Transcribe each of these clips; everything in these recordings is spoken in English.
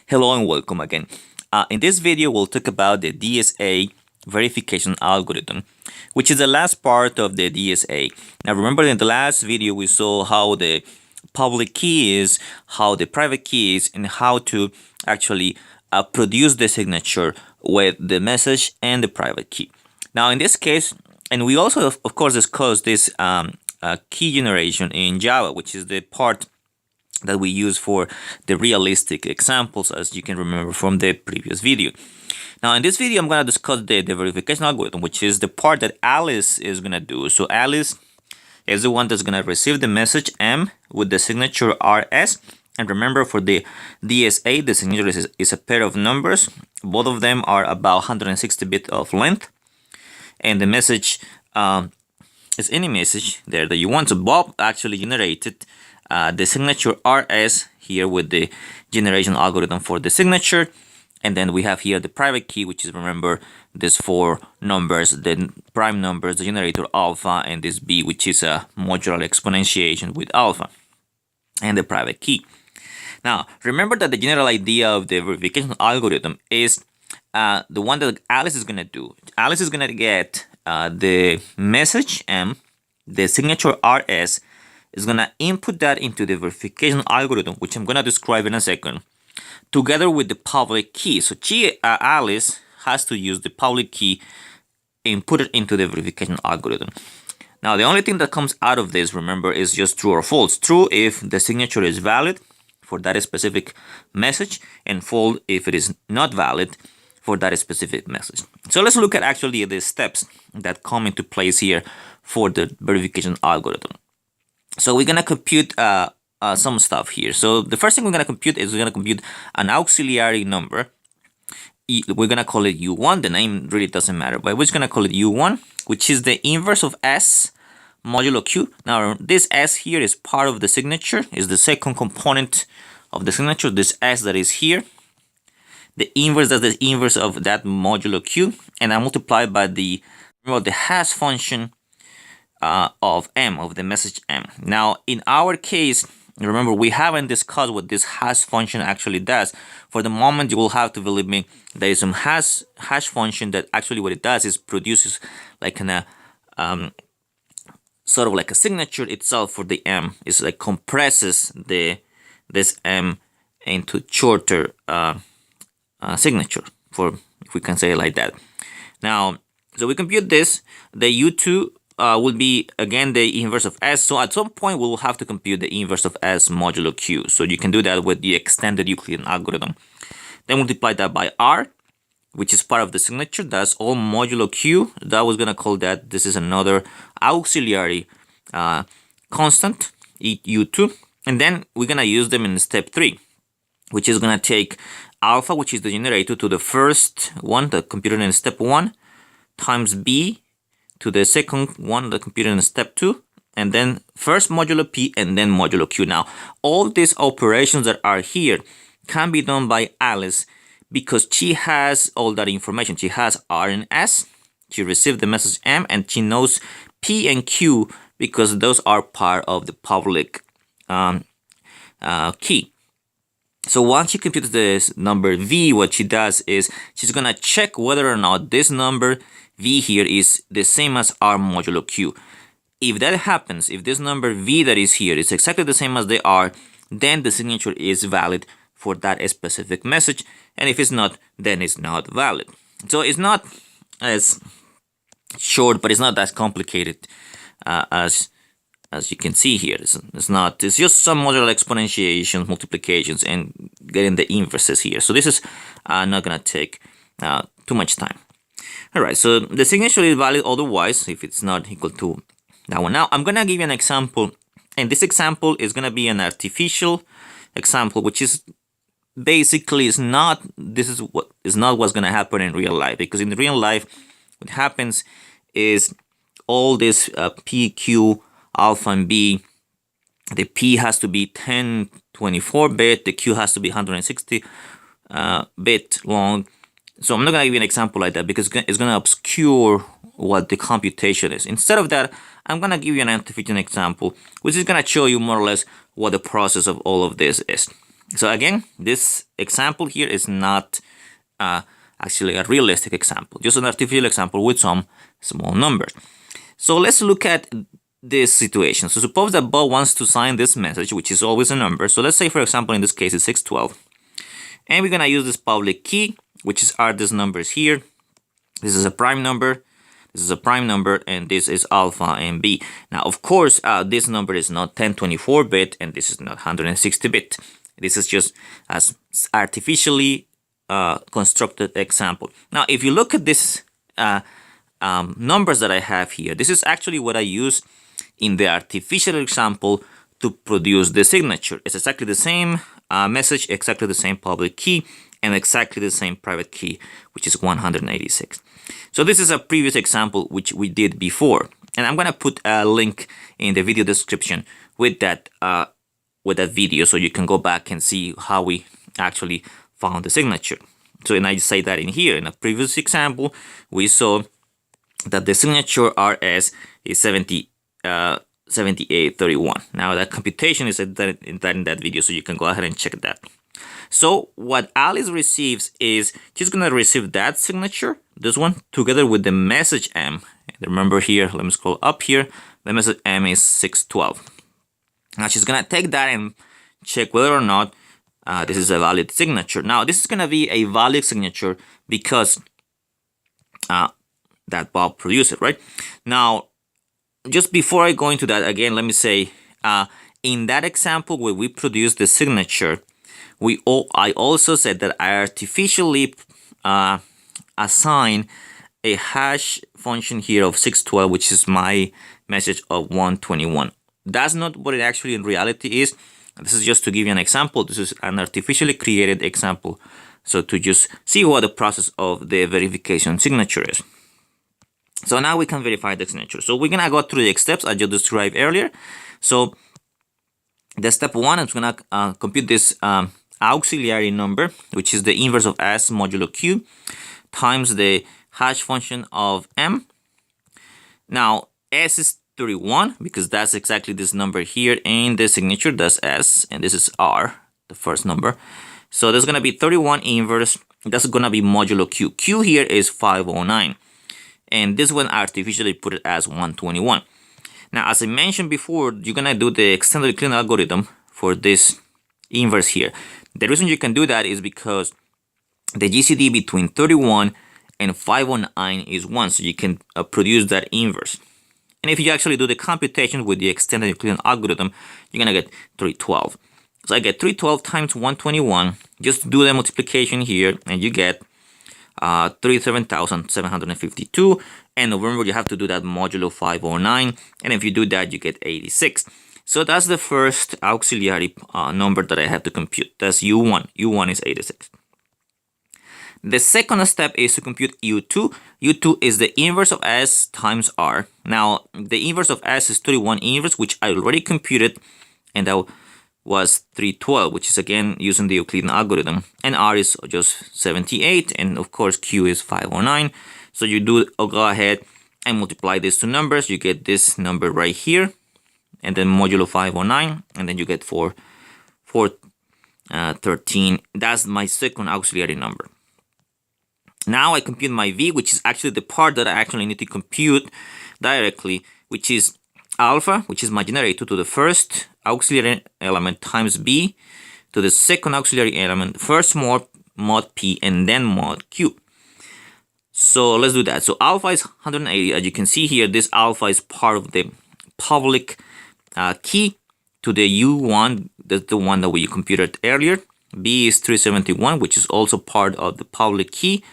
Hello and welcome again. In this video, we'll talk about the DSA verification algorithm, which is the last part of the DSA. Now, remember in the last video, we saw how the public key is, how the private key is, and how to actually produce the signature with the message and the private key. Now, in this case, and we also, of course, discussed this key generation in Java, which is the part that we use for the realistic examples, as you can remember from the previous video. Now, in this video, I'm going to discuss the verification algorithm, which is the part that Alice is going to do. So Alice is the one that's going to receive the message M with the signature RS. And remember, for the DSA, the signature is a pair of numbers. Both of them are about 160 bits of length. And the message is any message there that you want. So Bob actually generated the signature RS here with the generation algorithm for the signature. And then we have here the private key, which is, remember, these four numbers, the prime numbers, the generator alpha, and this B, which is a modular exponentiation with alpha, and the private key. Now, remember that the general idea of the verification algorithm is the one that Alice is going to do. Alice is going to get the message M, the signature RS, is going to input that into the verification algorithm, which I'm going to describe in a second, together with the public key. So Alice has to use the public key and put it into the verification algorithm. Now, the only thing that comes out of this, remember, is just true or false. True if the signature is valid for that specific message, and false if it is not valid for that specific message. So let's look at actually the steps that come into place here for the verification algorithm. So we're going to compute some stuff here. So the first thing we're going to compute is we're going to compute an auxiliary number. We're going to call it U1. The name really doesn't matter, but we're just going to call it U1, which is the inverse of S modulo Q. Now, this S here is part of the signature, is the second component of the signature. This S that is here, the inverse, that's the inverse of that modulo Q, and I multiply by the hash function of M, of the message M. Now, in our case, remember, we haven't discussed what this hash function actually does. For the moment, you will have to believe me, there is some hash function that actually what it does is produces like an sort of like a signature itself for the M. It's like compresses this M into shorter signature, for, if we can say it like that. Now, so we compute this, the U2 will be again the inverse of S. So at some point we will have to compute the inverse of S modulo Q. So you can do that with the extended Euclidean algorithm. Then multiply that by R, which is part of the signature. That's all modulo Q. That was gonna call that. This is another auxiliary constant, U2. And then we're gonna use them in step 3, which is gonna take alpha, which is the generator, to the first one, the computed in step 1, times B to the second one, the computed in step 2, and then first modulo P and then modulo Q. Now, all these operations that are here can be done by Alice because she has all that information. She has R and S, she received the message M, and she knows P and Q because those are part of the public key. So once she computes this number V, what she does is she's going to check whether or not this number V here is the same as R modulo Q. If that happens, if this number V that is here is exactly the same as they are, then the signature is valid for that specific message. And if it's not, then it's not valid. So it's not as short, but it's not as complicated as you can see here. It's not, it's just some modular exponentiations, multiplications, and getting the inverses here. So this is not going to take too much time. All right, so the signature is valid otherwise if it's not equal to that one. Now, I'm going to give you an example, and this example is going to be an artificial example, which is basically is not what's going to happen in real life, because in real life, what happens is all this P, Q, alpha, and B, the P has to be 1024 bit, the Q has to be 160 bit long. So I'm not going to give you an example like that because it's going to obscure what the computation is. Instead of that, I'm going to give you an artificial example, which is going to show you more or less what the process of all of this is. So again, this example here is not actually a realistic example, just an artificial example with some small numbers. So let's look at this situation. So suppose that Bob wants to sign this message, which is always a number. So let's say, for example, in this case, it's 612. And we're going to use this public key, which are these numbers here. This is a prime number, this is a prime number, and this is alpha and b. Now, of course, this number is not 1024-bit, and this is not 160-bit. This is just as artificially constructed example. Now, if you look at this numbers that I have here, this is actually what I use in the artificial example to produce the signature. It's exactly the same message, exactly the same public key, and exactly the same private key, which is 186. So this is a previous example which we did before, and I'm gonna put a link in the video description with that video, so you can go back and see how we actually found the signature. So, and I say that in here, in a previous example, we saw that the signature RS is 7831. Now that computation is in that video, so you can go ahead and check that. So what Alice receives is she's gonna receive that signature, this one, together with the message M. And remember here, let me scroll up here, the message M is 612. Now she's gonna take that and check whether or not this is a valid signature. Now this is gonna be a valid signature because that Bob produced it, right? Now, just before I go into that, again, let me say, in that example where we produced the signature, I also said that I artificially assign a hash function here of 612, which is my message of 121. That's not what it actually in reality is. This is just to give you an example. This is an artificially created example. So to just see what the process of the verification signature is. So now we can verify the signature. So we're gonna go through the steps I just described earlier. So the step one is gonna compute this auxiliary number, which is the inverse of S modulo Q times the hash function of M. Now S is 31 because that's exactly this number here in the signature. That's S and this is R, the first number. So there's gonna be 31 inverse. That's gonna be modulo Q. Q here is 509. And this one artificially put it as 121. Now, as I mentioned before, you're gonna do the extended Euclidean algorithm for this inverse here. The reason you can do that is because the GCD between 31 and 509 is 1, so you can produce that inverse. And if you actually do the computation with the extended Euclidean algorithm, you're gonna get 312. So I get 312 times 121. Just do the multiplication here, and you get 37,752. And remember, you have to do that modulo 509. And if you do that, you get 86. So that's the first auxiliary number that I have to compute. That's U1. U1 is 86. The second step is to compute U2. U2 is the inverse of S times R. Now, the inverse of S is 31 inverse, which I already computed, and that was 312, which is again using the Euclidean algorithm. And R is just 78, and of course Q is 509. So you do go ahead and multiply these two numbers. You get this number right here, and then modulo 509, and then you get 413. That's my second auxiliary number. Now I compute my V, which is actually the part that I actually need to compute directly, which is alpha, which is my generator, to the first auxiliary element times B to the second auxiliary element, first mod P and then mod Q. So let's do that. So alpha is 180. As you can see here, this alpha is part of the public key to the U1. That's the one that we computed earlier. B is 371, which is also part of the public key.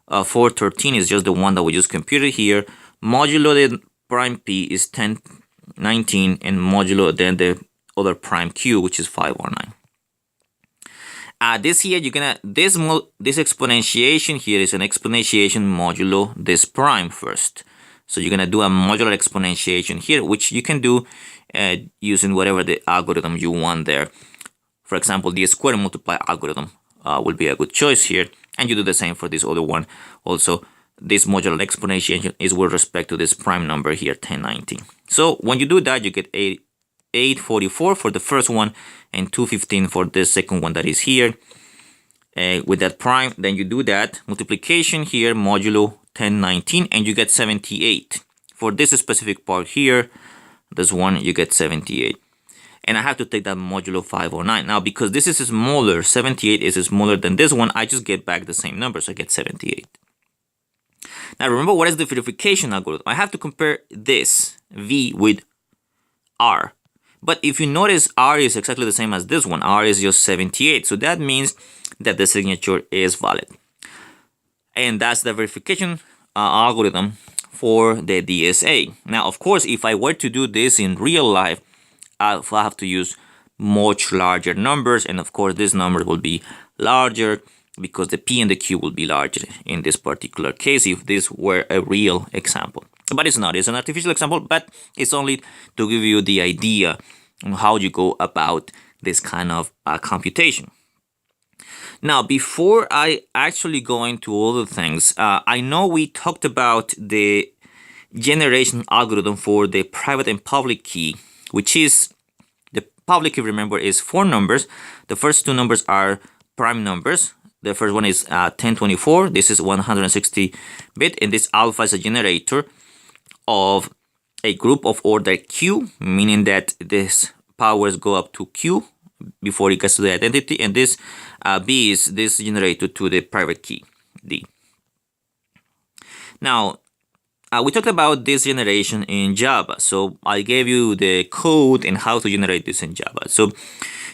413 is just the one that we just computed here. Modulo the prime P is 1019, and modulo then the other prime Q, which is 519. This here, you're gonna this exponentiation here is an exponentiation modulo this prime first. So you're gonna do a modular exponentiation here, which you can do using whatever the algorithm you want there. For example, the square multiply algorithm will be a good choice here. And you do the same for this other one. Also, this modular exponentiation is with respect to this prime number here, 1019. So when you do that, you get 844 for the first one and 215 for the second one that is here. With that prime, then you do that multiplication here, modulo 1019, and you get 78. For this specific part here, this one, you get 78. And I have to take that modulo 509. Now, because this is smaller, 78 is smaller than this one, I just get back the same number, so I get 78. Now, remember, what is the verification algorithm? I have to compare this V with R. But if you notice, R is exactly the same as this one. R is just 78. So that means that the signature is valid. And that's the verification algorithm for the DSA. Now, of course, if I were to do this in real life, I'll have to use much larger numbers. And of course, this number will be larger because the P and the Q will be larger in this particular case if this were a real example. But it's not. It's an artificial example, but it's only to give you the idea on how you go about this kind of computation. Now, before I actually go into other things, I know we talked about the generation algorithm for the private and public key, which is the public key, remember, is 4 numbers. The first 2 numbers are prime numbers. The first one is 1024. This is 160-bit, and this alpha is a generator of a group of order Q, meaning that these powers go up to Q before it gets to the identity, and this B is this generator to the private key, D. Now, we talked about this generation in Java, so I gave you the code and how to generate this in Java.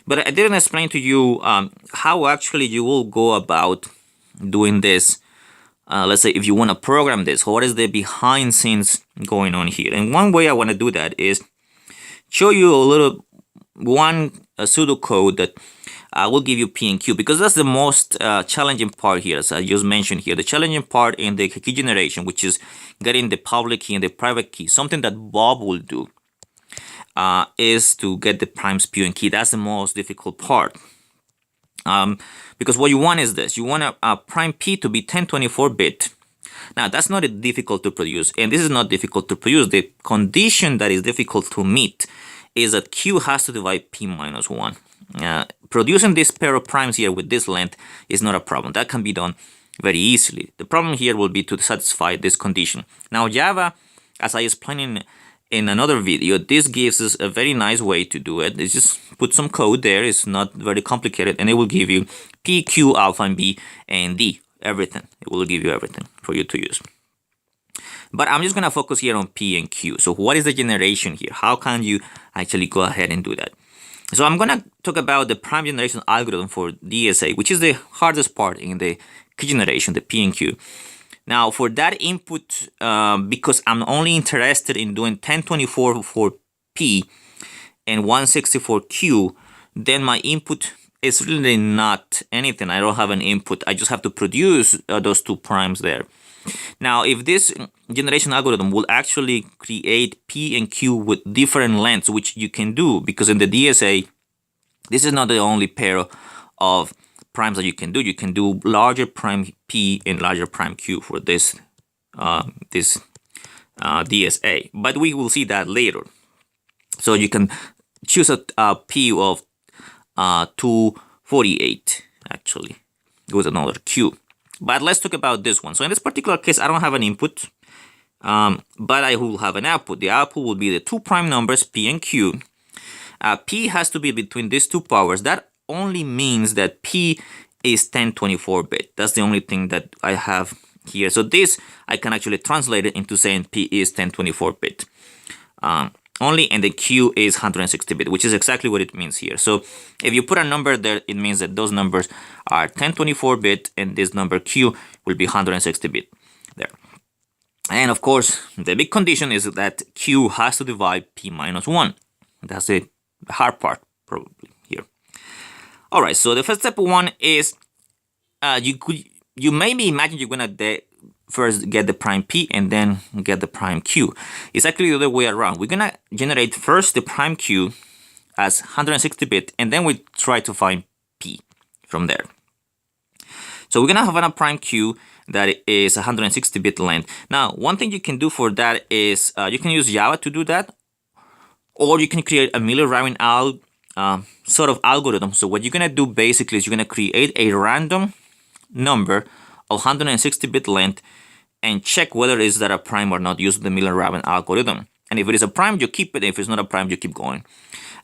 But I didn't explain to you how actually you will go about doing this. Let's say if you want to program this, what is the behind scenes going on here? And one way I want to do that is show you a pseudo code that will give you P and Q, because that's the most challenging part here, as I just mentioned here. The challenging part in the key generation, which is getting the public key and the private key, something that Bob will do, is to get the primes P and key. That's the most difficult part. Because what you want is this. You want a prime P to be 1024-bit. Now, that's not difficult to produce, and this is not difficult to produce. The condition that is difficult to meet is that Q has to divide P minus 1. Producing this pair of primes here with this length is not a problem. That can be done very easily. The problem here will be to satisfy this condition. Now, Java, as I explained in another video, this gives us a very nice way to do it. It's just put some code there. It's not very complicated, and it will give you P, Q, alpha, and B, and D. Everything. It will give you everything for you to use. But I'm just going to focus here on P and Q. So what is the generation here? How can you actually go ahead and do that? So I'm going to talk about the prime generation algorithm for DSA, which is the hardest part in the key generation, the P and Q. Now, for that input, because I'm only interested in doing 1024 for P and 160 for Q, then my input is really not anything. I don't have an input. I just have to produce those 2 primes there. Now, if this generation algorithm will actually create P and Q with different lengths, which you can do, because in the DSA, this is not the only pair of primes that you can do. You can do larger prime P and larger prime Q for this DSA, but we will see that later. So you can choose a P of 248 actually with another Q. But let's talk about this one. So in this particular case, I don't have an input, but I will have an output. The output will be the 2 prime numbers P and Q. P has to be between these 2 powers. That only means that P is 1024-bit. That's the only thing that I have here. So this, I can actually translate it into saying P is 1024-bit only, and the Q is 160-bit, which is exactly what it means here. So if you put a number there, it means that those numbers are 1024-bit, and this number Q will be 160-bit there. And of course, the big condition is that Q has to divide P minus 1. That's the hard part, probably, here. All right, so the first step one is you maybe imagine you're going to first get the prime P and then get the prime Q. It's actually the other way around. We're going to generate first the prime Q as 160-bit, and then we try to find P from there. So we're going to have a prime Q that is 160-bit length. Now, one thing you can do for that is you can use Java to do that, or you can create a Miller-Rabin sort of algorithm. So what you're gonna do basically is you're gonna create a random number of 160-bit length and check whether is that a prime or not using the Miller-Rabin algorithm. And if it is a prime, you keep it. If it's not a prime, you keep going.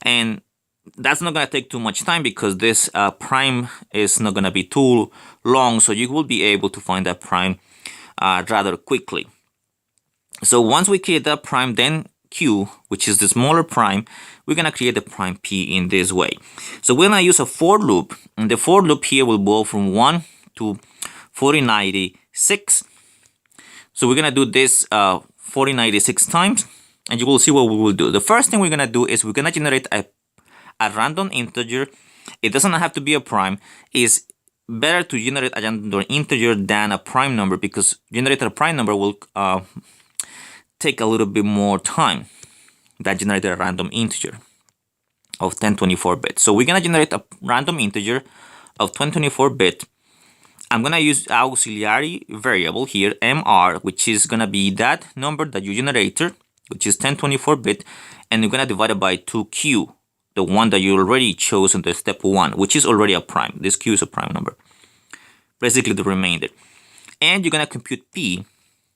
And that's not going to take too much time because this prime is not going to be too long. So you will be able to find that prime rather quickly. So once we create that prime, then Q, which is the smaller prime, we're going to create the prime P in this way. So we're going to use a for loop. And the for loop here will go from 1 to 4096. So we're going to do this 4096 times. And you will see what we will do. The first thing we're going to do is we're going to generate a random integer. It doesn't have to be a prime. It's better to generate a random integer than a prime number because generating a prime number will take a little bit more time than generating a random integer of 1024-bit. So we're going to generate a random integer of 1024-bit. I'm going to use auxiliary variable here, mr, which is going to be that number that you generated, which is 1024-bit, and you're going to divide it by 2q, the one that you already chose in the step 1, which is already a prime. This q is a prime number. Basically the remainder. And you're going to compute p,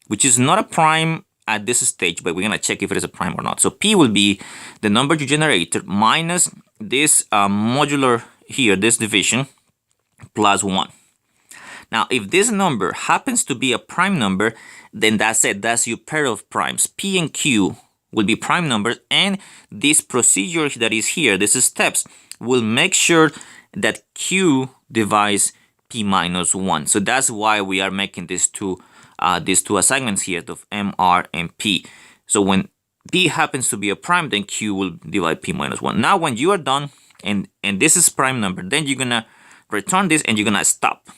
which is not a prime at this stage, but we're going to check if it is a prime or not. So p will be the number you generated minus this modular here, this division, plus 1. Now, if this number happens to be a prime number, then that's it. That's your pair of primes. P and Q will be prime numbers, and this procedure that is here, this steps, will make sure that Q divides P minus 1. So that's why we are making these two assignments here of MR and P. So when P happens to be a prime, then Q will divide P minus 1. Now, when you are done, and this is prime number, then you're going to return this and you're going to stop.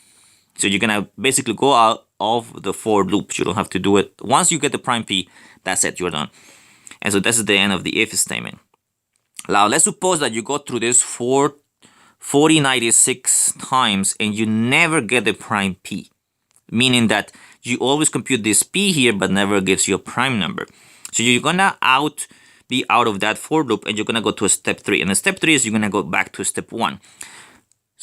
So you're going to basically go out of the for loop. You don't have to do it. Once you get the prime P, that's it. You're done. And so this is the end of the if statement. Now, let's suppose that you go through this 4096 times and you never get the prime P. Meaning that you always compute this P here, but never gives you a prime number. So you're going to be out of that for loop and you're going to go to a step 3. And the step 3 is you're going to go back to step 1.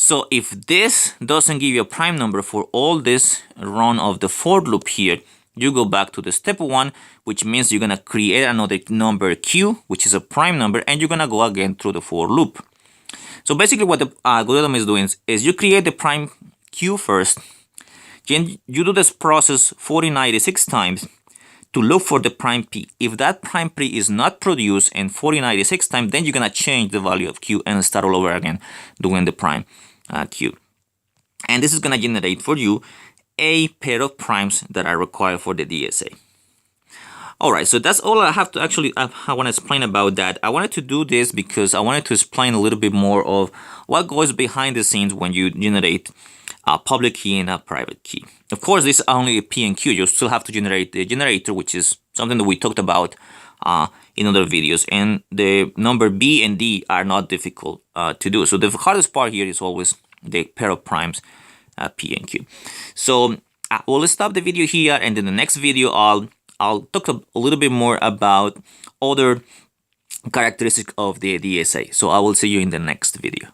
So if this doesn't give you a prime number for all this run of the for loop here, you go back to the step 1, which means you're going to create another number Q, which is a prime number, and you're going to go again through the for loop. So basically what the algorithm is doing is you create the prime Q first, then you do this process 4096 times to look for the prime P. If that prime P is not produced in 4096 times, then you're going to change the value of Q and start all over again doing the prime Q. And this is going to generate for you a pair of primes that are required for the DSA. Alright, so that's all I have to actually, I want to explain about that. I wanted to do this because I wanted to explain a little bit more of what goes behind the scenes when you generate a public key and a private key. Of course, this is only a P and Q. You still have to generate the generator, which is something that we talked about in other videos. And the number B and D are not difficult to do. So the hardest part here is always the pair of primes, P and Q. So I will stop the video here, and in the next video, I'll talk a little bit more about other characteristics of the DSA. So I will see you in the next video.